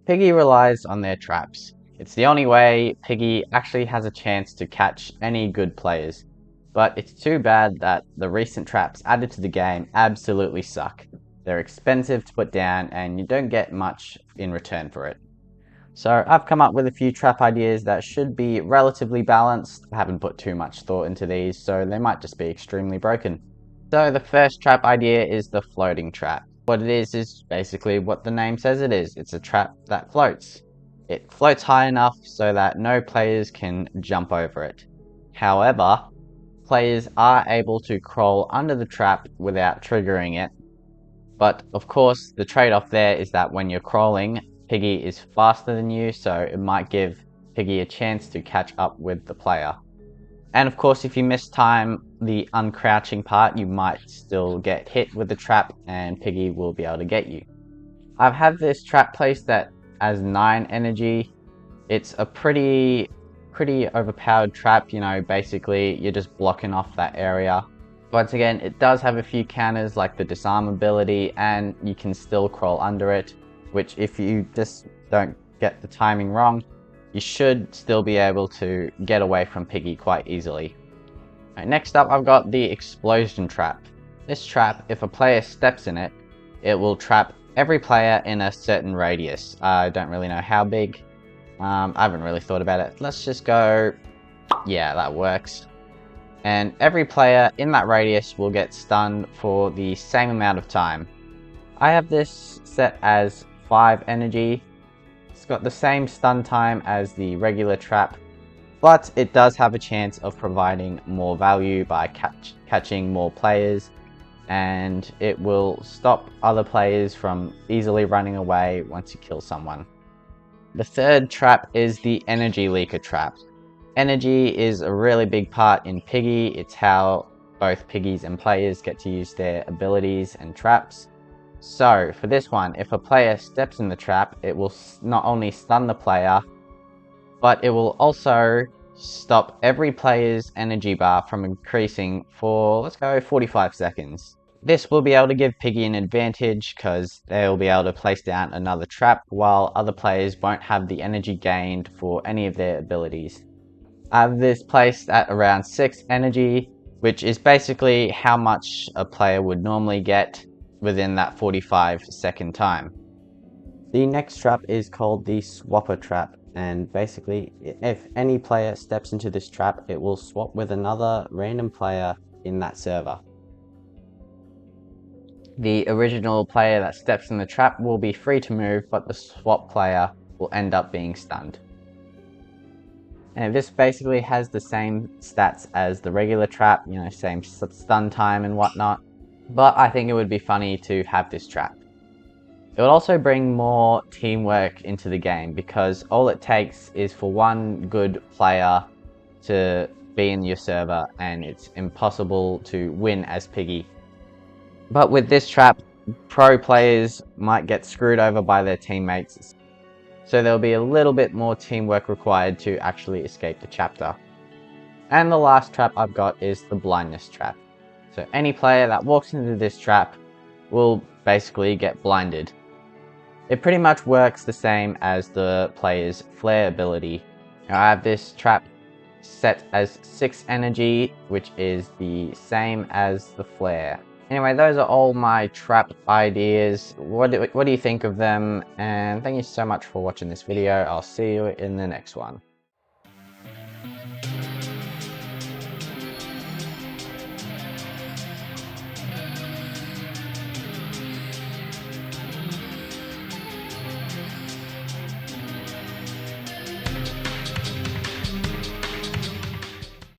Piggy relies on their traps. It's the only way Piggy actually has a chance to catch any good players. But it's too bad that the recent traps added to the game absolutely suck. They're expensive to put down and you don't get much in return for it. So I've come up with a few trap ideas that should be relatively balanced. I haven't put too much thought into these, so they might just be extremely broken. So the first trap idea is the floating trap. What it is basically what the name says it is. It's a trap that floats. It floats high enough so that no players can jump over it. However, players are able to crawl under the trap without triggering it. But of course, the trade-off there is that when you're crawling, Piggy is faster than you, so it might give Piggy a chance to catch up with the player. And of course, if you miss time the uncrouching part, you might still get hit with the trap and Piggy will be able to get you. I've had this trap placed at as 9 energy. It's a pretty overpowered trap, you know, basically you're just blocking off that area. Once again, it does have a few counters like the disarm ability and you can still crawl under it, which if you just don't get the timing wrong, you should still be able to get away from Piggy quite easily. Right, next up, I've got the explosion trap. This trap, if a player steps in it, it will trap every player in a certain radius. I don't really know how big. I haven't really thought about it. Let's just go, yeah, that works. And every player in that radius will get stunned for the same amount of time. I have this set as 5 energy. It's got the same stun time as the regular trap, but it does have a chance of providing more value by catching more players, and it will stop other players from easily running away once you kill someone. The third trap is the energy leaker trap. Energy is a really big part in Piggy. It's how both Piggies and players get to use their abilities and traps. So for this one, if a player steps in the trap, it will not only stun the player, but it will also stop every player's energy bar from increasing for, let's go, 45 seconds. This will be able to give Piggy an advantage because they'll be able to place down another trap while other players won't have the energy gained for any of their abilities. I have this placed at around 6 energy, which is basically how much a player would normally get within that 45-second time. The next trap is called the swapper trap, and basically if any player steps into this trap, it will swap with another random player in that server. The original player that steps in the trap will be free to move, but the swap player will end up being stunned. And this basically has the same stats as the regular trap, you know, same stun time and whatnot. But I think it would be funny to have this trap. It would also bring more teamwork into the game because all it takes is for one good player to be in your server and it's impossible to win as Piggy. But with this trap, pro players might get screwed over by their teammates. So there'll be a little bit more teamwork required to actually escape the chapter. And the last trap I've got is the blindness trap. So any player that walks into this trap will basically get blinded. It pretty much works the same as the player's flare ability. Now, I have this trap set as 6 energy, which is the same as the flare. Anyway, those are all my trap ideas. What do you think of them? And thank you so much for watching this video. I'll see you in the next one.